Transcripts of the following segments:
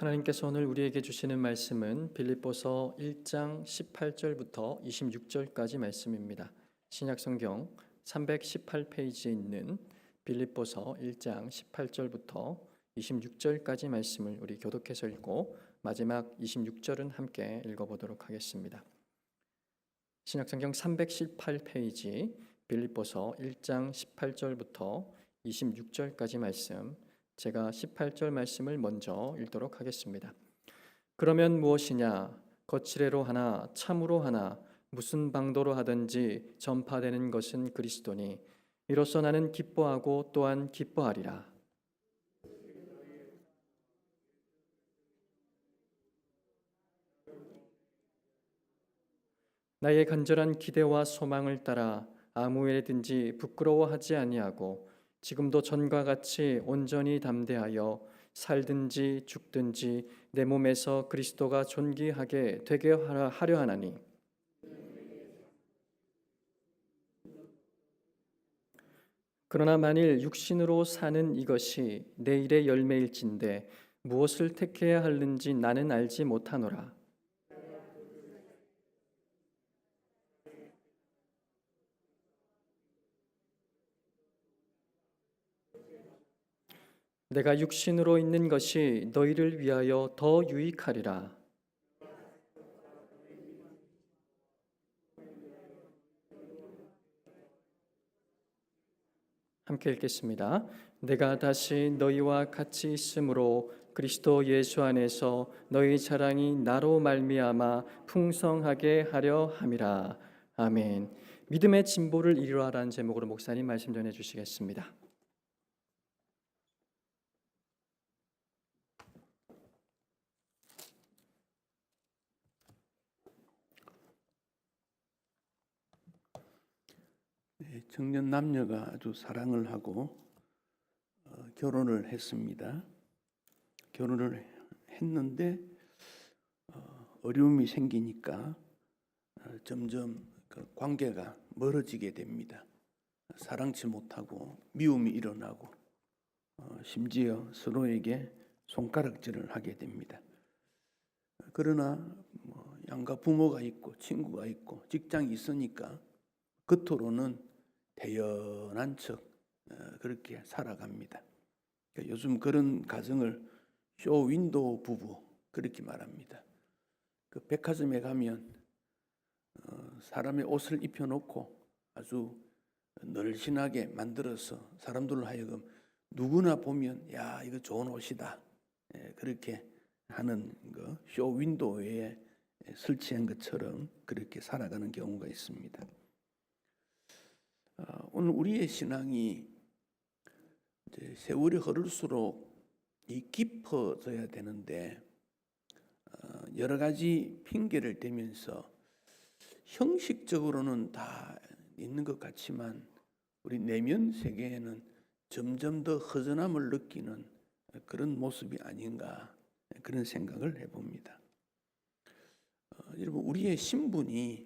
하나님께서 오늘 우리에게 주시는 말씀은 빌립보서 1장 18절부터 26절까지 말씀입니다. 신약성경 318페이지에 있는 빌립보서 1장 18절부터 26절까지 말씀을 우리 교독해서 읽고 마지막 26절은 함께 읽어보도록 하겠습니다. 신약성경 318페이지 빌립보서 1장 18절부터 26절까지 말씀, 제가 18절 말씀을 먼저 읽도록 하겠습니다. 그러면 무엇이냐? 거칠애로 하나 참으로 하나 무슨 방도로 하든지 전파되는 것은 그리스도니 이로써 나는 기뻐하고 또한 기뻐하리라. 나의 간절한 기대와 소망을 따라 아무 일에든지 부끄러워하지 아니하고 지금도 전과 같이 온전히 담대하여 살든지 죽든지 내 몸에서 그리스도가 존귀하게 되게 하려 하나니 그러나 만일 육신으로 사는 이것이 내 일의 열매일진데 무엇을 택해야 하는지 나는 알지 못하노라. 내가 육신으로 있는 것이 너희를 위하여 더 유익하리라. 함께 읽겠습니다. 내가 다시 너희와 같이 있으므로 그리스도 예수 안에서 너희 자랑이 나로 말미암아 풍성하게 하려 함이라. 아멘. 믿음의 진보를 이루라라는 제목으로 목사님 말씀 전해 주시겠습니다. 청년 남녀가 아주 사랑을 하고 결혼을 했습니다. 결혼을 했는데 어려움이 생기니까 점점 그 관계가 멀어지게 됩니다. 사랑치 못하고 미움이 일어나고 심지어 서로에게 손가락질을 하게 됩니다. 그러나 양가 부모가 있고 친구가 있고 직장이 있으니까 겉으로는 대연한 척 그렇게 살아갑니다. 그러니까 요즘 그런 가정을 쇼윈도우 부부 그렇게 말합니다. 그 백화점에 가면 사람의 옷을 입혀놓고 아주 늘씬하게 만들어서 사람들로 하여금 누구나 보면 야 이거 좋은 옷이다 그렇게 하는 거 쇼윈도우에 설치한 것처럼 그렇게 살아가는 경우가 있습니다. 오늘 우리의 신앙이 이제 세월이 흐를수록 깊어져야 되는데 여러 가지 핑계를 대면서 형식적으로는 다 있는 것 같지만 우리 내면 세계에는 점점 더 허전함을 느끼는 그런 모습이 아닌가 그런 생각을 해봅니다. 여러분 우리의 신분이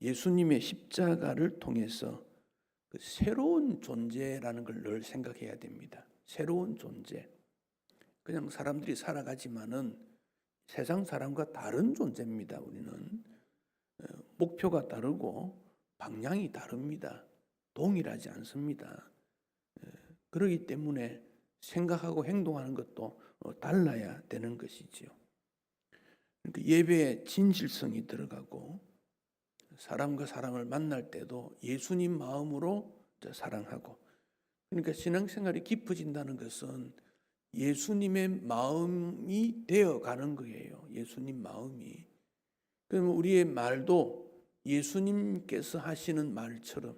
예수님의 십자가를 통해서 그 새로운 존재라는 걸 늘 생각해야 됩니다. 새로운 존재. 그냥 사람들이 살아가지만은 세상 사람과 다른 존재입니다. 우리는 목표가 다르고 방향이 다릅니다. 동일하지 않습니다. 그렇기 때문에 생각하고 행동하는 것도 달라야 되는 것이지요. 그러니까 예배에 진실성이 들어가고 사람과 사람을 만날 때도 예수님 마음으로 사랑하고, 그러니까 신앙생활이 깊어진다는 것은 예수님의 마음이 되어가는 거예요. 예수님 마음이. 그러면 우리의 말도 예수님께서 하시는 말처럼,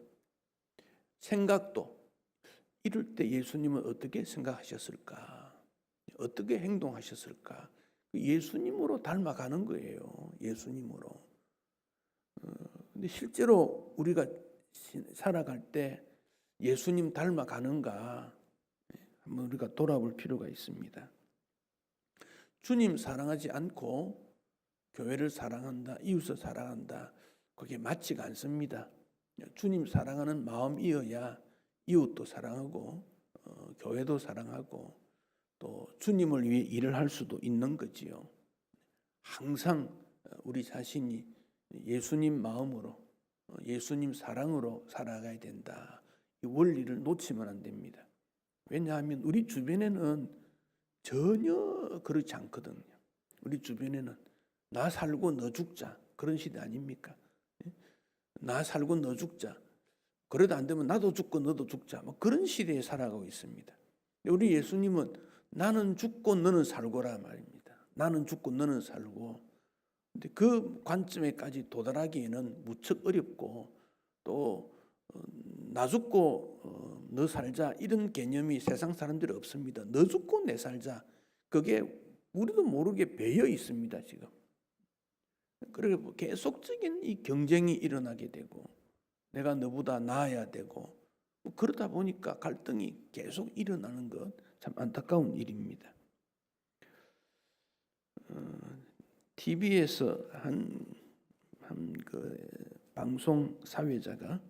생각도 이럴 때 예수님은 어떻게 생각하셨을까? 어떻게 행동하셨을까? 예수님으로 닮아가는 거예요. 예수님으로. 근데 실제로 우리가 살아갈 때 예수님 닮아가는가 한번 우리가 돌아볼 필요가 있습니다. 주님 사랑하지 않고 교회를 사랑한다, 이웃을 사랑한다, 그게 맞지가 않습니다. 주님 사랑하는 마음이어야 이웃도 사랑하고 교회도 사랑하고 또 주님을 위해 일을 할 수도 있는 거지요. 항상 우리 자신이 예수님 마음으로 예수님 사랑으로 살아가야 된다. 이 원리를 놓치면 안 됩니다. 왜냐하면 우리 주변에는 전혀 그렇지 않거든요. 우리 주변에는 나 살고 너 죽자 그런 시대 아닙니까? 나 살고 너 죽자. 그래도 안 되면 나도 죽고 너도 죽자. 뭐 그런 시대에 살아가고 있습니다. 우리 예수님은 나는 죽고 너는 살고라 말입니다. 나는 죽고 너는 살고. 근데 그 관점에까지 도달하기에는 무척 어렵고 또 나 죽고 너 살자 이런 개념이 세상 사람들이 없습니다. 너 죽고 내 살자. 그게 우리도 모르게 배어 있습니다, 지금. 그리고 계속적인 이 경쟁이 일어나게 되고 내가 너보다 나아야 되고 그러다 보니까 갈등이 계속 일어나는 것 참 안타까운 일입니다. TV에서 한 방송 사회자가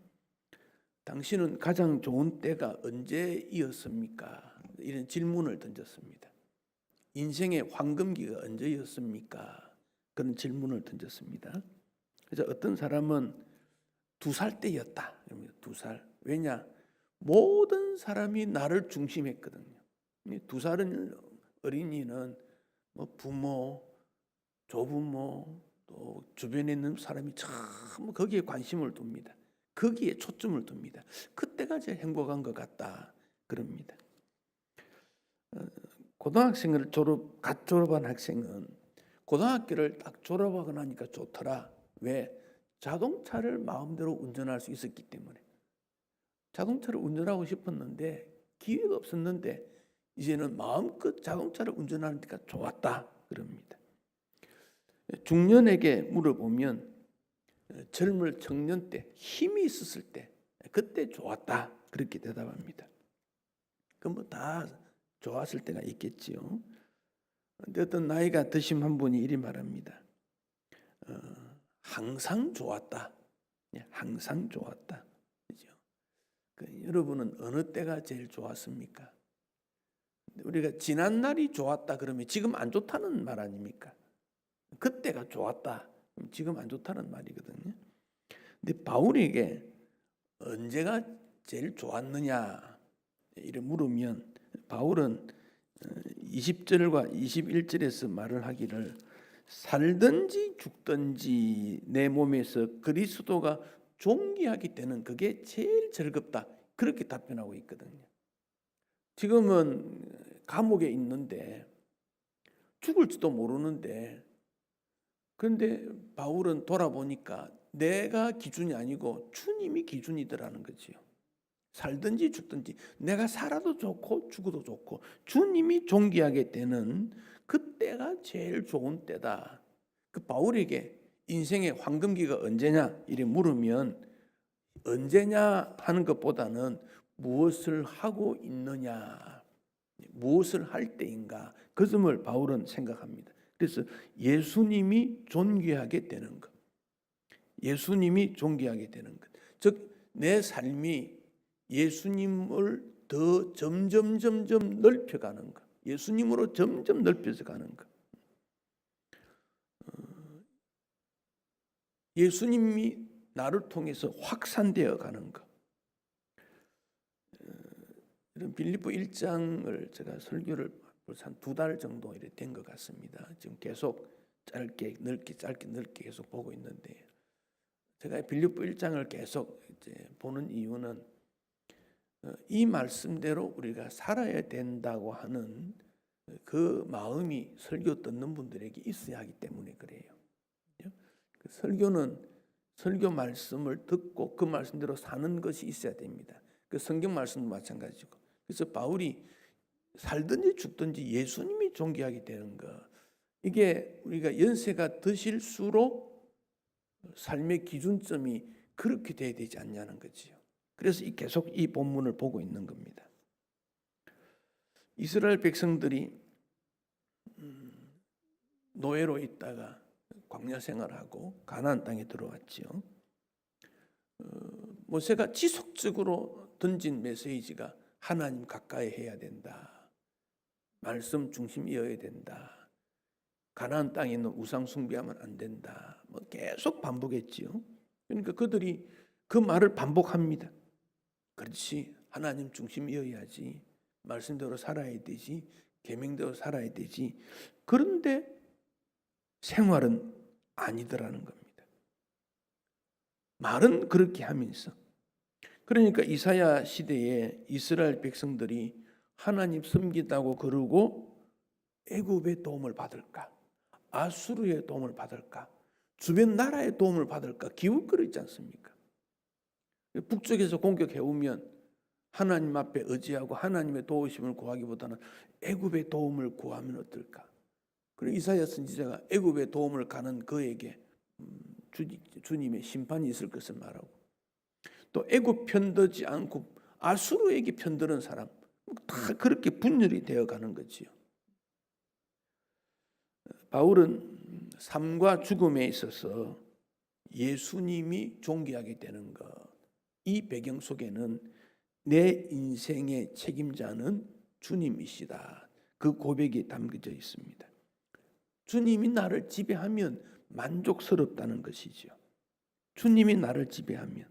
당신은 가장 좋은 때가 언제이었습니까? 이런 질문을 던졌습니다. 인생의 황금기가 언제였습니까? 그런 질문을 던졌습니다. 그래서 어떤 사람은 2살 때였다. 2살. 왜냐? 모든 사람이 나를 중심했거든요. 2살은 어린이는 뭐 부모, 조부모, 또 주변에 있는 사람이 참 거기에 관심을 둡니다. 거기에 초점을 둡니다. 그때가 제일 행복한 것 같다. 그럽니다. 고등학생을 갓 졸업한 학생은 고등학교를 딱 졸업하고 나니까 좋더라. 왜? 자동차를 마음대로 운전할 수 있었기 때문에. 자동차를 운전하고 싶었는데 기회가 없었는데 이제는 마음껏 자동차를 운전하니까 좋았다. 그럽니다. 중년에게 물어보면 젊을 청년 때 힘이 있었을 때 그때 좋았다. 그렇게 대답합니다. 그럼 뭐 다 좋았을 때가 있겠지요. 근데 어떤 나이가 드신 한 분이 이리 말합니다. 항상 좋았다. 항상 좋았다. 그죠? 여러분은 어느 때가 제일 좋았습니까? 우리가 지난 날이 좋았다 그러면 지금 안 좋다는 말 아닙니까? 그때가 좋았다. 지금 안 좋다는 말이거든요. 근데 바울에게 언제가 제일 좋았느냐 이래 물으면 바울은 20절과 21절에서 말을 하기를 살든지 죽든지 내 몸에서 그리스도가 존귀하기 때는 그게 제일 즐겁다. 그렇게 답변하고 있거든요. 지금은 감옥에 있는데 죽을지도 모르는데 그런데 바울은 돌아보니까 내가 기준이 아니고 주님이 기준이더라는 거지요. 살든지 죽든지 내가 살아도 좋고 죽어도 좋고 주님이 존귀하게 되는 그때가 제일 좋은 때다. 그 바울에게 인생의 황금기가 언제냐 이래 물으면 언제냐 하는 것보다는 무엇을 하고 있느냐, 무엇을 할 때인가 그 점을 바울은 생각합니다. 그래서 예수님이 존귀하게 되는 것, 예수님이 존귀하게 되는 것, 즉 내 삶이 예수님을 더 점점 넓혀가는 것, 예수님으로 점점 넓혀서 가는 것, 예수님이 나를 통해서 확산되어 가는 것. 이런 빌립보 1장을 제가 설교를 벌써 한 2달 정도 이렇게 된 것 같습니다. 지금 계속 짧게 넓게 계속 보고 있는데 제가 빌립보 1장을 계속 이제 보는 이유는 이 말씀대로 우리가 살아야 된다고 하는 그 마음이 설교 듣는 분들에게 있어야 하기 때문에 그래요. 그 설교는 설교 말씀을 듣고 그 말씀대로 사는 것이 있어야 됩니다. 그 성경 말씀도 마찬가지고. 그래서 바울이 살든지 죽든지 예수님이 존귀하게 되는 것, 이게 우리가 연세가 드실수록 삶의 기준점이 그렇게 돼야 되지 않냐는 거지요. 그래서 계속 이 본문을 보고 있는 겁니다. 이스라엘 백성들이 노예로 있다가 광야 생활하고 가나안 땅에 들어왔지요. 모세가 지속적으로 던진 메시지가 하나님 가까이 해야 된다. 말씀 중심이어야 된다. 가나안 땅에 있는 우상 숭배하면 안 된다. 뭐 계속 반복했지요. 그러니까 그들이 그 말을 반복합니다. 그렇지, 하나님 중심이어야지. 말씀대로 살아야 되지. 계명대로 살아야 되지. 그런데 생활은 아니더라는 겁니다. 말은 그렇게 하면서. 그러니까 이사야 시대에 이스라엘 백성들이 하나님 섬기다고 그러고 애굽의 도움을 받을까? 아수르의 도움을 받을까? 주변 나라의 도움을 받을까? 기웃거리지 않습니까? 북쪽에서 공격해오면 하나님 앞에 의지하고 하나님의 도우심을 구하기보다는 애굽의 도움을 구하면 어떨까? 그리고 이사야 선지자가 애굽의 도움을 가는 그에게 주님의 심판이 있을 것을 말하고, 또 애굽 편들지 않고 아수르에게 편드는 사람, 다 그렇게 분열이 되어 가는 거지요. 바울은 삶과 죽음에 있어서 예수님이 존귀하게 되는 것, 이 배경 속에는 내 인생의 책임자는 주님이시다, 그 고백이 담겨져 있습니다. 주님이 나를 지배하면 만족스럽다는 것이죠. 주님이 나를 지배하면,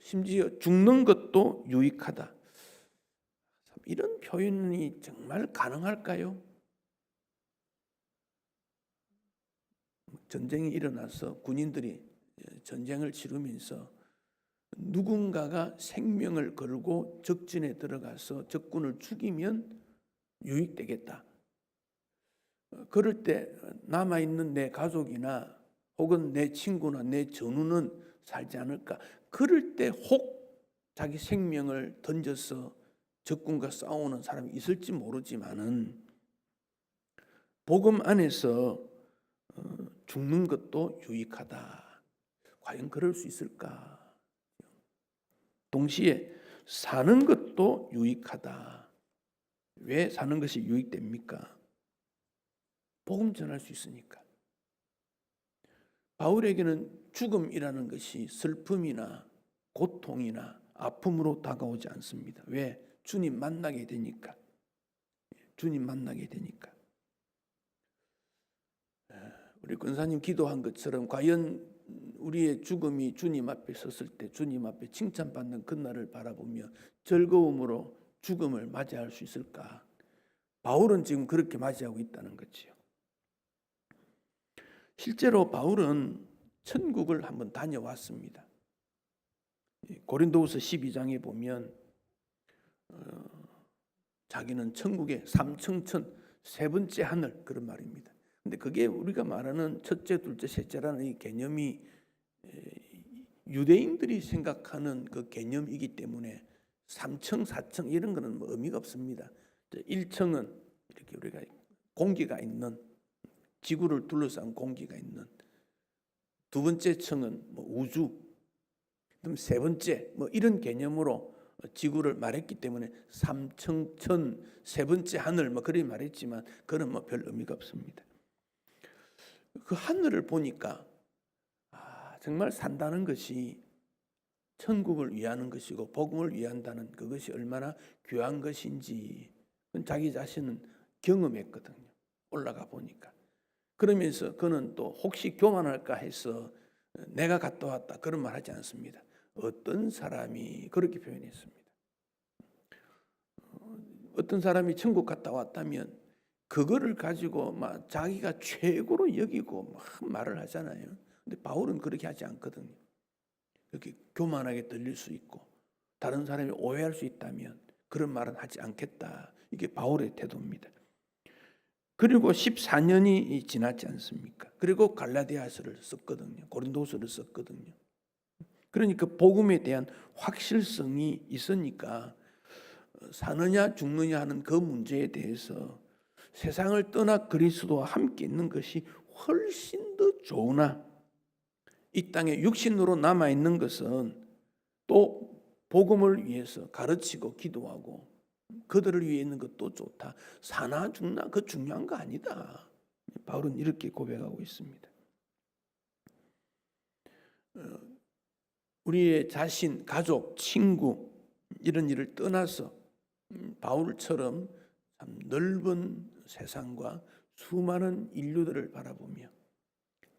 심지어 죽는 것도 유익하다. 이런 표현이 정말 가능할까요? 전쟁이 일어나서 군인들이 전쟁을 치르면서 누군가가 생명을 걸고 적진에 들어가서 적군을 죽이면 유익되겠다. 그럴 때 남아있는 내 가족이나 혹은 내 친구나 내 전우는 살지 않을까. 그럴 때 혹 자기 생명을 던져서 적군과 싸우는 사람이 있을지 모르지만은, 복음 안에서 죽는 것도 유익하다. 과연 그럴 수 있을까? 동시에 사는 것도 유익하다. 왜 사는 것이 유익됩니까? 복음 전할 수 있으니까. 바울에게는 죽음이라는 것이 슬픔이나 고통이나 아픔으로 다가오지 않습니다. 왜? 주님 만나게 되니까. 주님 만나게 되니까. 우리 권사님 기도한 것처럼 과연 우리의 죽음이 주님 앞에 섰을 때 주님 앞에 칭찬받는 그날을 바라보며 즐거움으로 죽음을 맞이할 수 있을까? 바울은 지금 그렇게 맞이하고 있다는 거지요. 실제로 바울은 천국을 한번 다녀왔습니다. 고린도후서 12장에 보면 자기는 천국의 삼층천 세 번째 하늘, 그런 말입니다. 근데 그게 우리가 말하는 첫째, 둘째, 셋째라는 이 개념이 유대인들이 생각하는 그 개념이기 때문에 3층, 4층 이런 거는 뭐 의미가 없습니다. 1층은 이렇게 우리가 공기가 있는, 지구를 둘러싼 공기가 있는, 두 번째 층은 뭐 우주, 그럼 세 번째 뭐 이런 개념으로 지구를 말했기 때문에 3층 천, 세 번째 하늘 뭐 그렇게 말했지만 그건 뭐 별 의미가 없습니다. 그 하늘을 보니까 정말 산다는 것이 천국을 위하는 것이고 복음을 위한다는 그것이 얼마나 귀한 것인지 자기 자신은 경험했거든요. 올라가 보니까. 그러면서 그는 또 혹시 교만할까 해서 내가 갔다 왔다 그런 말 하지 않습니다. 어떤 사람이 그렇게 표현했습니다. 어떤 사람이 천국 갔다 왔다면 그거를 가지고 막 자기가 최고로 여기고 막 말을 하잖아요. 근데 바울은 그렇게 하지 않거든요. 이렇게 교만하게 들릴 수 있고 다른 사람이 오해할 수 있다면 그런 말은 하지 않겠다. 이게 바울의 태도입니다. 그리고 14년이 지났지 않습니까? 그리고 갈라디아서를 썼거든요. 고린도서를 썼거든요. 그러니까 복음에 대한 확실성이 있으니까 사느냐 죽느냐 하는 그 문제에 대해서 세상을 떠나 그리스도와 함께 있는 것이 훨씬 더 좋으나 이 땅에 육신으로 남아있는 것은 또 복음을 위해서 가르치고 기도하고 그들을 위해 있는 것도 좋다. 사나 죽나 그 중요한 거 아니다. 바울은 이렇게 고백하고 있습니다. 우리의 자신, 가족, 친구 이런 일을 떠나서 바울처럼 참 넓은 세상과 수많은 인류들을 바라보며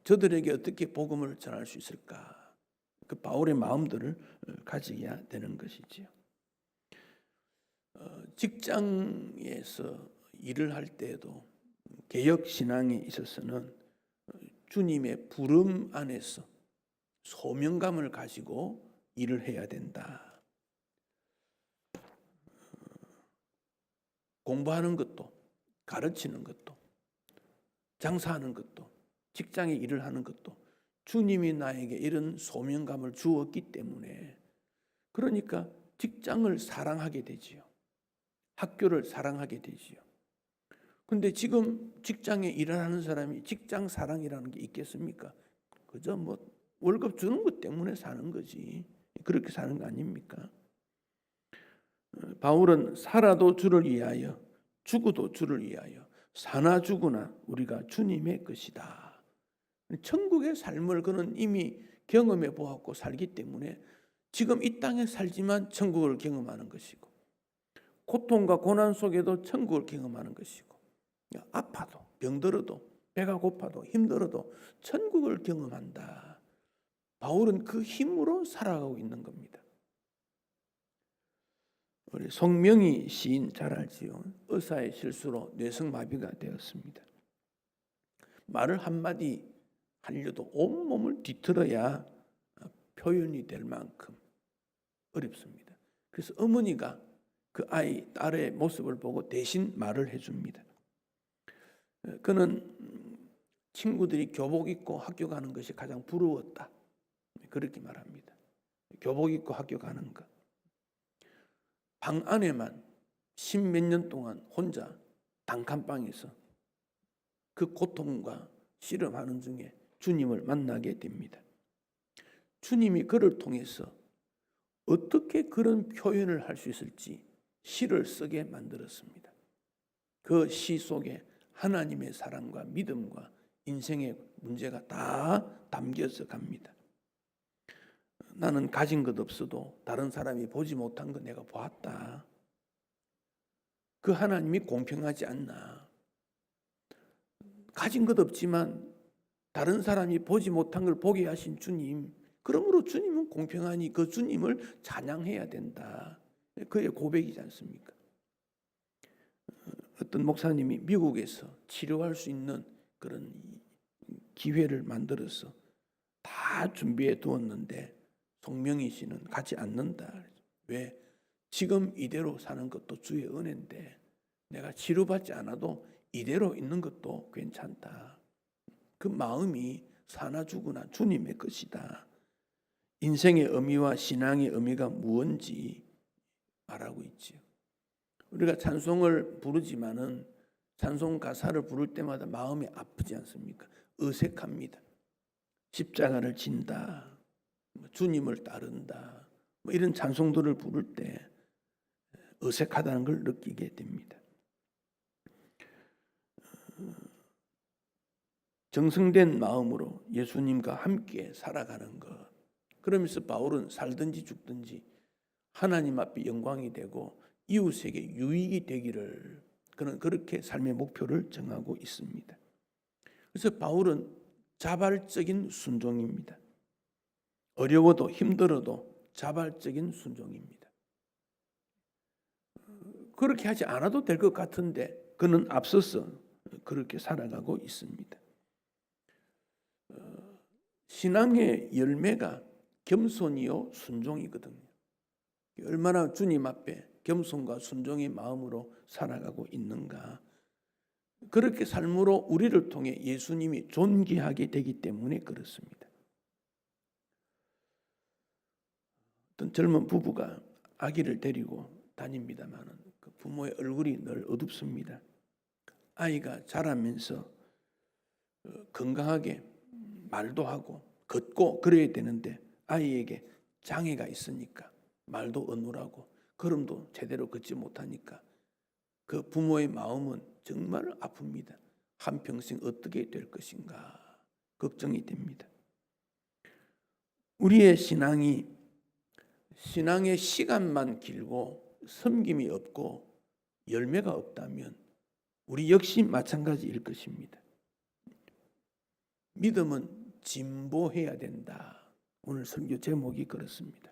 저들에게 어떻게 복음을 전할 수 있을까? 그 바울의 마음들을 가져야 되는 것이지요. 직장에서 일을 할 때에도 개혁 신앙에 있어서는 주님의 부름 안에서 소명감을 가지고 일을 해야 된다. 공부하는 것도, 가르치는 것도, 장사하는 것도, 직장에 일을 하는 것도 주님이 나에게 이런 소명감을 주었기 때문에, 그러니까 직장을 사랑하게 되지요. 학교를 사랑하게 되지요. 근데 지금 직장에 일하는 사람이 직장 사랑이라는 게 있겠습니까? 그저 뭐 월급 주는 것 때문에 사는 거지. 그렇게 사는 거 아닙니까? 바울은 살아도 주를 위하여, 죽어도 주를 위하여, 사나 죽으나 우리가 주님의 것이다. 천국의 삶을 그는 이미 경험해 보았고 살기 때문에 지금 이 땅에 살지만 천국을 경험하는 것이고, 고통과 고난 속에도 천국을 경험하는 것이고, 아파도 병들어도 배가 고파도 힘들어도 천국을 경험한다. 바울은 그 힘으로 살아가고 있는 겁니다. 우리 송명희 시인 잘 알지요. 의사의 실수로 뇌성마비가 되었습니다. 말을 한마디 하려도 온몸을 뒤틀어야 표현이 될 만큼 어렵습니다. 그래서 어머니가 그 딸의 모습을 보고 대신 말을 해줍니다. 그는 친구들이 교복 입고 학교 가는 것이 가장 부러웠다. 그렇게 말합니다. 교복 입고 학교 가는 것. 방 안에만 10몇 년 동안 혼자 단칸방에서 그 고통과 씨름하는 중에 주님을 만나게 됩니다. 주님이 그를 통해서 어떻게 그런 표현을 할 수 있을지 시를 쓰게 만들었습니다. 그 시 속에 하나님의 사랑과 믿음과 인생의 문제가 다 담겨서 갑니다. 나는 가진 것 없어도 다른 사람이 보지 못한 거 내가 보았다. 그 하나님이 공평하지 않나. 가진 것 없지만 다른 사람이 보지 못한 걸 보게 하신 주님, 그러므로 주님은 공평하니 그 주님을 찬양해야 된다. 그의 고백이지 않습니까? 어떤 목사님이 미국에서 치료할 수 있는 그런 기회를 만들어서 다 준비해 두었는데 송명희 씨는 가지 않는다. 왜? 지금 이대로 사는 것도 주의 은혜인데 내가 치료받지 않아도 이대로 있는 것도 괜찮다. 그 마음이 사나 죽으나 주님의 것이다. 인생의 의미와 신앙의 의미가 무언지 말하고 있지요. 우리가 찬송을 부르지만은 찬송 가사를 부를 때마다 마음이 아프지 않습니까? 어색합니다. 십자가를 진다, 주님을 따른다, 이런 찬송들을 부를 때 어색하다는 걸 느끼게 됩니다. 정성된 마음으로 예수님과 함께 살아가는 것. 그러면서 바울은 살든지 죽든지 하나님 앞에 영광이 되고 이웃에게 유익이 되기를, 그는 그렇게 삶의 목표를 정하고 있습니다. 그래서 바울은 자발적인 순종입니다. 어려워도 힘들어도 자발적인 순종입니다. 그렇게 하지 않아도 될 것 같은데 그는 앞서서 그렇게 살아가고 있습니다. 신앙의 열매가 겸손이요 순종이거든요. 얼마나 주님 앞에 겸손과 순종의 마음으로 살아가고 있는가. 그렇게 삶으로 우리를 통해 예수님이 존귀하게 되기 때문에 그렇습니다. 어떤 젊은 부부가 아기를 데리고 다닙니다만 그 부모의 얼굴이 늘 어둡습니다. 아이가 자라면서 건강하게 말도 하고 걷고 그래야 되는데 아이에게 장애가 있으니까 말도 어눌하고 걸음도 제대로 걷지 못하니까 그 부모의 마음은 정말 아픕니다. 한평생 어떻게 될 것인가 걱정이 됩니다. 우리의 신앙의 시간만 길고 섬김이 없고 열매가 없다면 우리 역시 마찬가지일 것입니다. 믿음은 진보해야 된다. 오늘 설교 제목이 그렇습니다.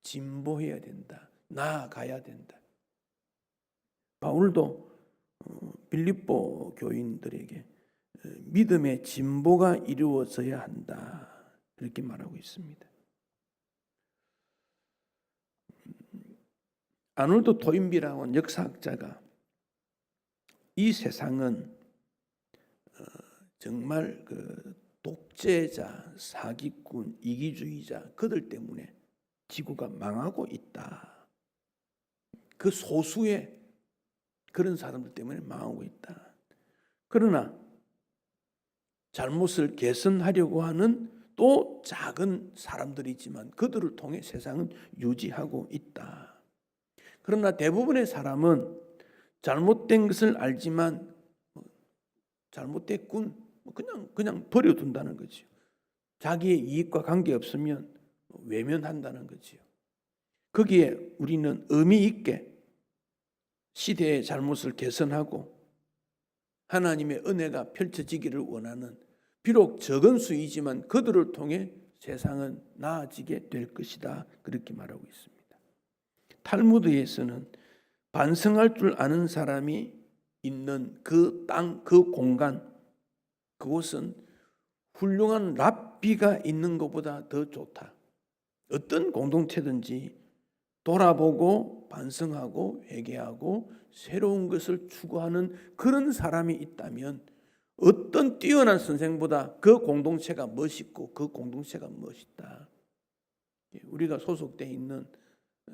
진보해야 된다. 나아가야 된다. 바울도 빌립보 교인들에게 믿음의 진보가 이루어져야 한다. 이렇게 말하고 있습니다. 아놀드 토인비라는 역사학자가 이 세상은 정말 그 독재자, 사기꾼, 이기주의자 그들 때문에 지구가 망하고 있다. 그 소수의 그런 사람들 때문에 망하고 있다. 그러나 잘못을 개선하려고 하는 또 작은 사람들이지만 그들을 통해 세상은 유지하고 있다. 그러나 대부분의 사람은 잘못된 것을 알지만 잘못됐군 그냥 버려둔다는 거죠. 자기의 이익과 관계없으면 외면한다는 거죠. 거기에 우리는 의미 있게 시대의 잘못을 개선하고 하나님의 은혜가 펼쳐지기를 원하는 비록 적은 수이지만 그들을 통해 세상은 나아지게 될 것이다. 그렇게 말하고 있습니다. 탈무드에서는 반성할 줄 아는 사람이 있는 그 땅, 그 공간, 그곳은 훌륭한 랍비가 있는 것보다 더 좋다. 어떤 공동체든지 돌아보고 반성하고 회개하고 새로운 것을 추구하는 그런 사람이 있다면 어떤 뛰어난 선생보다 그 공동체가 멋있고 그 공동체가 멋있다. 우리가 소속되어 있는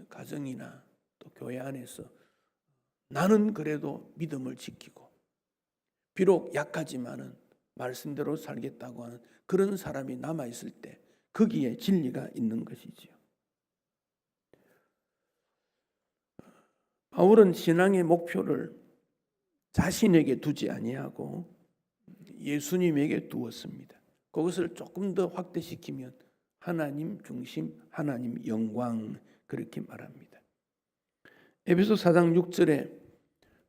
가정이나 또 교회 안에서 나는 그래도 믿음을 지키고 비록 약하지만은 말씀대로 살겠다고 하는 그런 사람이 남아있을 때 거기에 진리가 있는 것이지요. 바울은 신앙의 목표를 자신에게 두지 아니하고 예수님에게 두었습니다. 그것을 조금 더 확대시키면 하나님 중심, 하나님 영광 그렇게 말합니다. 에베소 4장 6절에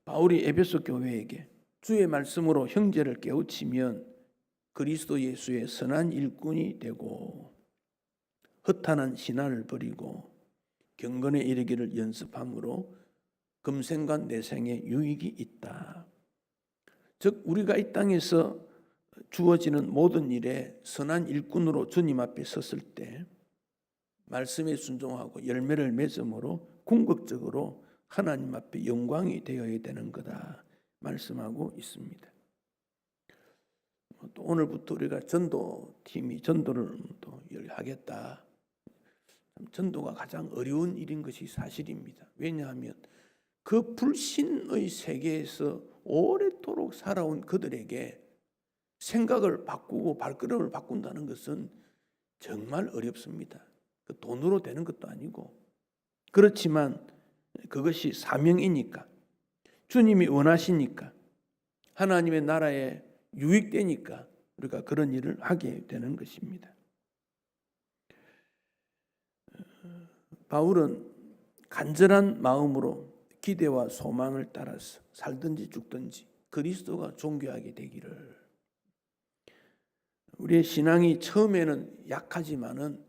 바울이 에베소 교회에게 주의 말씀으로 형제를 깨우치면 그리스도 예수의 선한 일꾼이 되고 허탄한 신화를 버리고 경건에 이르기를 연습함으로 금생과 내생에 유익이 있다. 즉 우리가 이 땅에서 주어지는 모든 일에 선한 일꾼으로 주님 앞에 섰을 때 말씀에 순종하고 열매를 맺음으로 궁극적으로 하나님 앞에 영광이 되어야 되는 거다 말씀하고 있습니다. 또 오늘부터 우리가 전도팀이 전도를 또 하겠다. 전도가 가장 어려운 일인 것이 사실입니다. 왜냐하면 그 불신의 세계에서 오랫도록 살아온 그들에게 생각을 바꾸고 발걸음을 바꾼다는 것은 정말 어렵습니다. 그 돈으로 되는 것도 아니고 그렇지만 그것이 사명이니까 주님이 원하시니까 하나님의 나라에 유익되니까 우리가 그런 일을 하게 되는 것입니다. 바울은 간절한 마음으로 기대와 소망을 따라서 살든지 죽든지 그리스도가 존귀하게 되기를. 우리의 신앙이 처음에는 약하지만은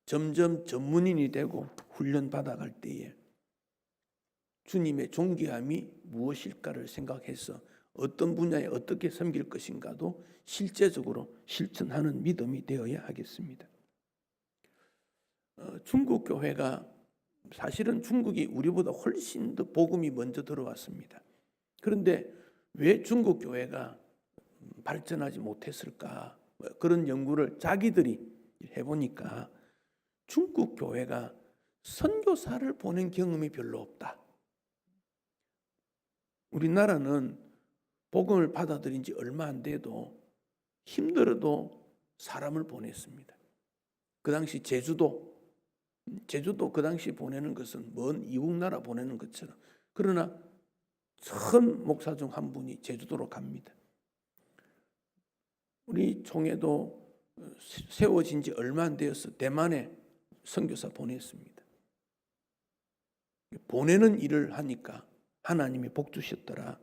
점점 전문인이 되고 훈련받아갈 때에 주님의 존귀함이 무엇일까를 생각해서 어떤 분야에 어떻게 섬길 것인가도 실제적으로 실천하는 믿음이 되어야 하겠습니다. 중국 교회가 사실은 중국이 우리보다 훨씬 더 복음이 먼저 들어왔습니다. 그런데 왜 중국 교회가 발전하지 못했을까? 그런 연구를 자기들이 해보니까 중국 교회가 선교사를 보낸 경험이 별로 없다. 우리나라는 복음을 받아들인 지 얼마 안 돼도 힘들어도 사람을 보냈습니다. 그 당시 제주도 그 당시 보내는 것은 먼 이국 나라 보내는 것처럼. 그러나 큰 목사 중 한 분이 제주도로 갑니다. 우리 총회도 세워진 지 얼마 안 되어서 대만에 선교사 보냈습니다. 보내는 일을 하니까 하나님이 복 주셨더라.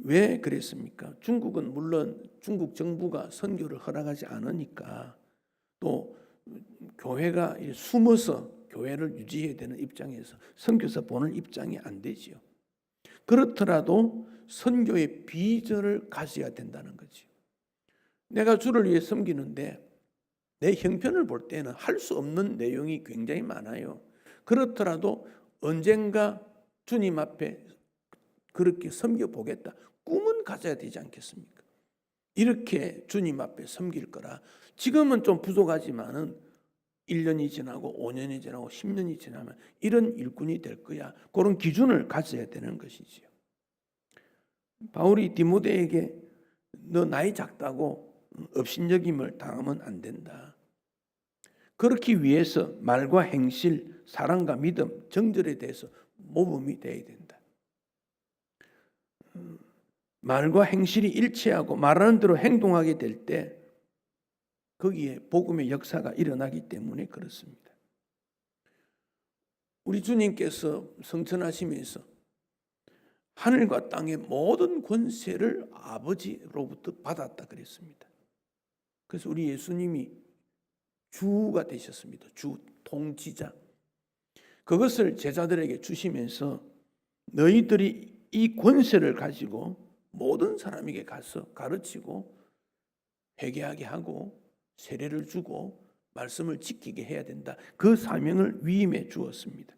왜 그랬습니까? 중국은 물론 중국 정부가 선교를 허락하지 않으니까, 또 교회가 숨어서 교회를 유지해야 되는 입장에서 선교사 보낼 입장이 안 되지요. 그렇더라도 선교의 비전을 가져야 된다는 거죠. 내가 주를 위해 섬기는데 내 형편을 볼 때는 할 수 없는 내용이 굉장히 많아요. 그렇더라도 언젠가 주님 앞에 그렇게 섬겨보겠다. 꿈은 가져야 되지 않겠습니까? 이렇게 주님 앞에 섬길 거라. 지금은 좀 부족하지만은 1년이 지나고 5년이 지나고 10년이 지나면 이런 일꾼이 될 거야. 그런 기준을 가져야 되는 것이지요. 바울이 디모데에게 너 나이 작다고 업신여김을 당하면 안 된다. 그렇기 위해서 말과 행실, 사랑과 믿음, 정절에 대해서 모범이 되어야 된다. 말과 행실이 일치하고 말하는 대로 행동하게 될 때 거기에 복음의 역사가 일어나기 때문에 그렇습니다. 우리 주님께서 성천하시면서 하늘과 땅의 모든 권세를 아버지로부터 받았다 그랬습니다. 그래서 우리 예수님이 주가 되셨습니다. 주, 통치자. 그것을 제자들에게 주시면서 너희들이 이 권세를 가지고 모든 사람에게 가서 가르치고 회개하게 하고 세례를 주고 말씀을 지키게 해야 된다. 그 사명을 위임해 주었습니다.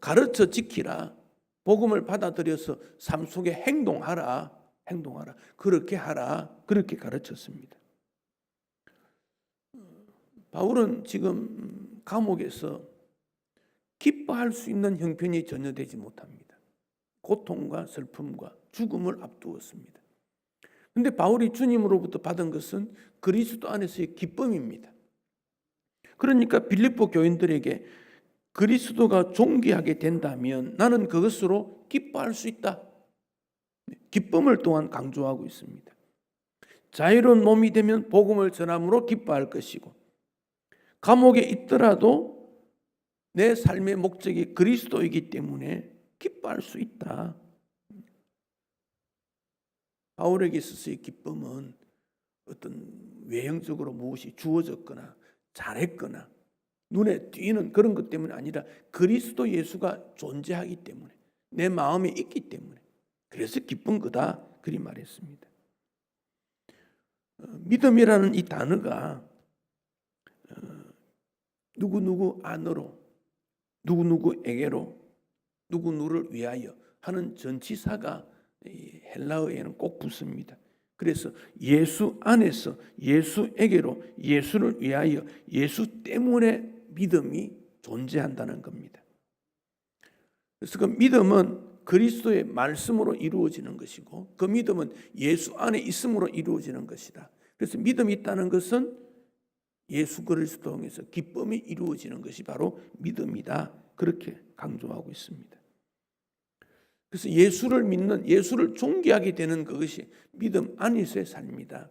가르쳐 지키라. 복음을 받아들여서 삶 속에 행동하라. 그렇게 하라. 그렇게 가르쳤습니다. 바울은 지금 감옥에서 기뻐할 수 있는 형편이 전혀 되지 못합니다. 고통과 슬픔과 죽음을 앞두었습니다. 그런데 바울이 주님으로부터 받은 것은 그리스도 안에서의 기쁨입니다. 그러니까 빌립보 교인들에게 그리스도가 존귀하게 된다면 나는 그것으로 기뻐할 수 있다. 기쁨을 또한 강조하고 있습니다. 자유로운 몸이 되면 복음을 전함으로 기뻐할 것이고, 감옥에 있더라도 내 삶의 목적이 그리스도이기 때문에 기뻐할 수 있다. 바울에게 있어서의 기쁨은 어떤 외형적으로 무엇이 주어졌거나 잘했거나 눈에 띄는 그런 것 때문이 아니라 그리스도 예수가 존재하기 때문에, 내 마음에 있기 때문에, 그래서 기쁜 거다 그리 말했습니다. 믿음이라는 이 단어가 누구누구 안으로, 누구누구에게로, 누구누구를 위하여 하는 전치사가 헬라어에는 꼭 붙습니다. 그래서 예수 안에서, 예수에게로, 예수를 위하여, 예수 때문에 믿음이 존재한다는 겁니다. 그래서 그 믿음은 그리스도의 말씀으로 이루어지는 것이고, 그 믿음은 예수 안에 있음으로 이루어지는 것이다. 그래서 믿음이 있다는 것은 예수 그리스도 통해서 기쁨이 이루어지는 것이 바로 믿음이다. 그렇게 강조하고 있습니다. 그래서 예수를 믿는, 예수를 존귀하게 되는 그것이 믿음 안에서의 삶이다.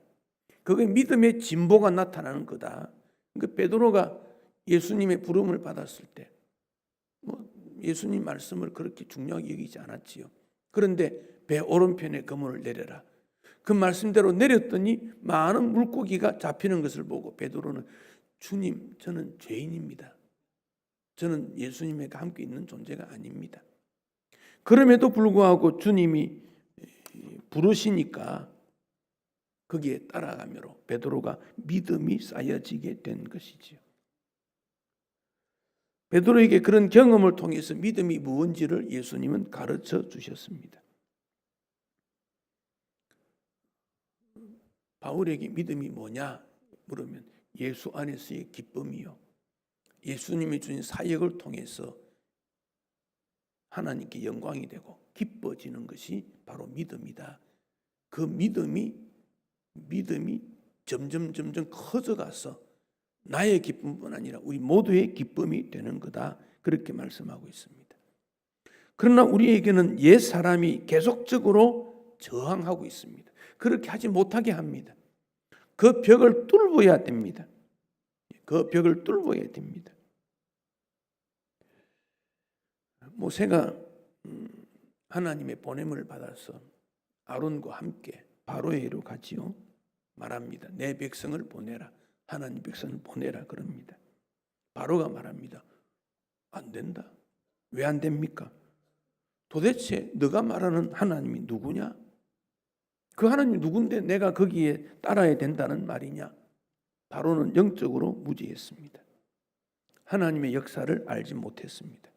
그게 믿음의 진보가 나타나는 거다. 그러니까 베드로가 예수님의 부름을 받았을 때 예수님 말씀을 그렇게 중요하게 여기지 않았지요. 그런데 배 오른편에 그물을 내려라. 그 말씀대로 내렸더니 많은 물고기가 잡히는 것을 보고 베드로는 주님, 저는 죄인입니다. 저는 예수님과 함께 있는 존재가 아닙니다. 그럼에도 불구하고 주님이 부르시니까 거기에 따라가므로 베드로가 믿음이 쌓여지게 된 것이지요. 베드로에게 그런 경험을 통해서 믿음이 무엇인지를 예수님은 가르쳐 주셨습니다. 바울에게 믿음이 뭐냐 물으면 예수 안에서의 기쁨이요, 예수님이 주신 사역을 통해서 하나님께 영광이 되고 기뻐지는 것이 바로 믿음이다. 그 믿음이 점점 커져가서 나의 기쁨뿐 아니라 우리 모두의 기쁨이 되는 거다. 그렇게 말씀하고 있습니다. 그러나 우리에게는 옛 사람이 계속적으로 저항하고 있습니다. 그렇게 하지 못하게 합니다. 그 벽을 뚫어야 됩니다. 그 벽을 뚫어야 됩니다. 모세가 하나님의 보냄을 받아서 아론과 함께 바로에로 가지요. 말합니다. 내 백성을 보내라. 하나님 백성을 보내라 그럽니다. 바로가 말합니다. 안 된다. 왜 안 됩니까? 도대체 네가 말하는 하나님이 누구냐? 그 하나님이 누군데 내가 거기에 따라야 된다는 말이냐? 바로는 영적으로 무지했습니다. 하나님의 역사를 알지 못했습니다.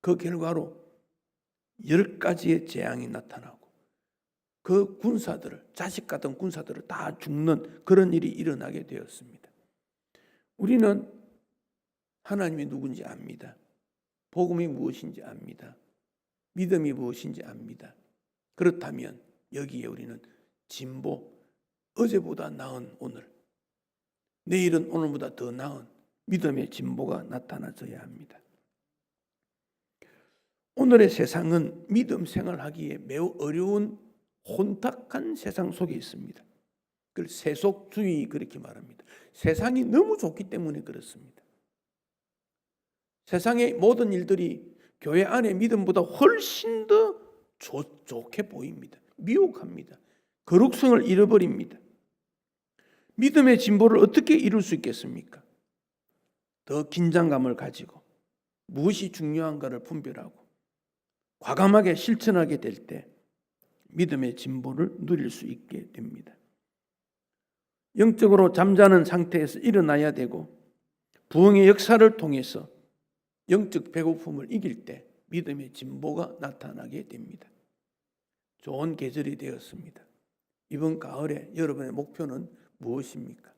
그 결과로 10가지의 재앙이 나타나고 그 군사들을, 자식 같은 군사들을 다 죽는 그런 일이 일어나게 되었습니다. 우리는 하나님이 누군지 압니다. 복음이 무엇인지 압니다. 믿음이 무엇인지 압니다. 그렇다면 여기에 우리는 진보, 어제보다 나은 오늘, 내일은 오늘보다 더 나은 믿음의 진보가 나타나져야 합니다. 오늘의 세상은 믿음 생활하기에 매우 어려운 혼탁한 세상 속에 있습니다. 그걸 세속주의 그렇게 말합니다. 세상이 너무 좋기 때문에 그렇습니다. 세상의 모든 일들이 교회 안의 믿음보다 훨씬 더 좋게 보입니다. 미혹합니다. 거룩성을 잃어버립니다. 믿음의 진보를 어떻게 이룰 수 있겠습니까? 더 긴장감을 가지고 무엇이 중요한가를 분별하고 과감하게 실천하게 될 때 믿음의 진보를 누릴 수 있게 됩니다. 영적으로 잠자는 상태에서 일어나야 되고 부흥의 역사를 통해서 영적 배고픔을 이길 때 믿음의 진보가 나타나게 됩니다. 좋은 계절이 되었습니다. 이번 가을에 여러분의 목표는 무엇입니까?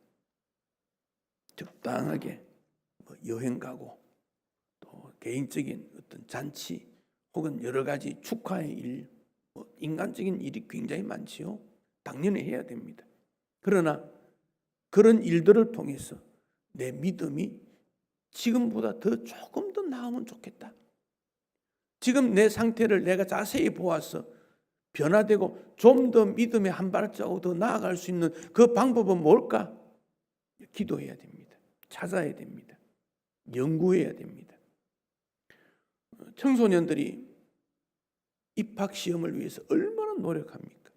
적당하게 여행 가고 또 개인적인 어떤 잔치 혹은 여러 가지 축하의 일, 인간적인 일이 굉장히 많지요. 당연히 해야 됩니다. 그러나 그런 일들을 통해서 내 믿음이 지금보다 조금 더 나으면 좋겠다. 지금 내 상태를 내가 자세히 보아서 변화되고 좀 더 믿음의 한 발자국 더 나아갈 수 있는 그 방법은 뭘까? 기도해야 됩니다. 찾아야 됩니다. 연구해야 됩니다. 청소년들이 입학시험을 위해서 얼마나 노력합니까?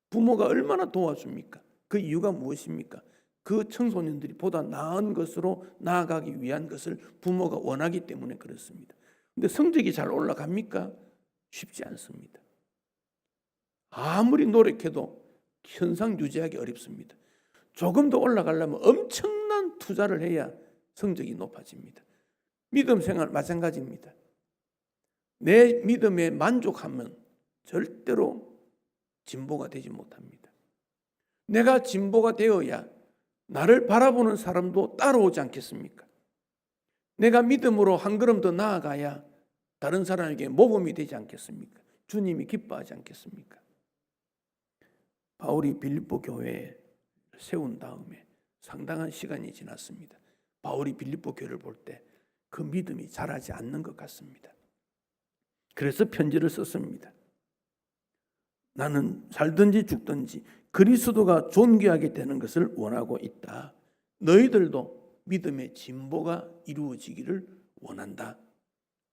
부모가 얼마나 도와줍니까? 그 이유가 무엇입니까? 그 청소년들이 보다 나은 것으로 나아가기 위한 것을 부모가 원하기 때문에 그렇습니다. 근데 성적이 잘 올라갑니까? 쉽지 않습니다. 아무리 노력해도 현상 유지하기 어렵습니다. 조금 더 올라가려면 엄청난 투자를 해야 성적이 높아집니다. 믿음 생활 마찬가지입니다. 내 믿음에 만족하면 절대로 진보가 되지 못합니다. 내가 진보가 되어야 나를 바라보는 사람도 따라오지 않겠습니까? 내가 믿음으로 한 걸음 더 나아가야 다른 사람에게 모범이 되지 않겠습니까? 주님이 기뻐하지 않겠습니까? 바울이 빌립보 교회에 세운 다음에 상당한 시간이 지났습니다. 바울이 빌립보 교회를 볼 때 그 믿음이 자라지 않는 것 같습니다. 그래서 편지를 썼습니다. 나는 살든지 죽든지 그리스도가 존귀하게 되는 것을 원하고 있다. 너희들도 믿음의 진보가 이루어지기를 원한다.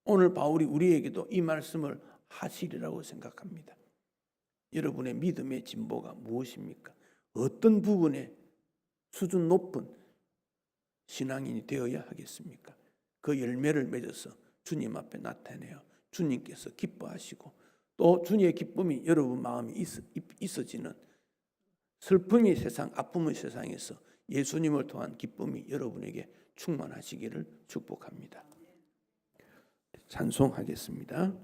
오늘 바울이 우리에게도 이 말씀을 하시리라고 생각합니다. 여러분의 믿음의 진보가 무엇입니까? 어떤 부분에 수준 높은 신앙인이 되어야 하겠습니까? 그 열매를 맺어서 주님 앞에 나타내어 주님께서 기뻐하시고 또 주님의 기쁨이 여러분 마음에 있어지는 슬픔의 세상, 아픔의 세상에서 예수님을 통한 기쁨이 여러분에게 충만하시기를 축복합니다. 찬송하겠습니다.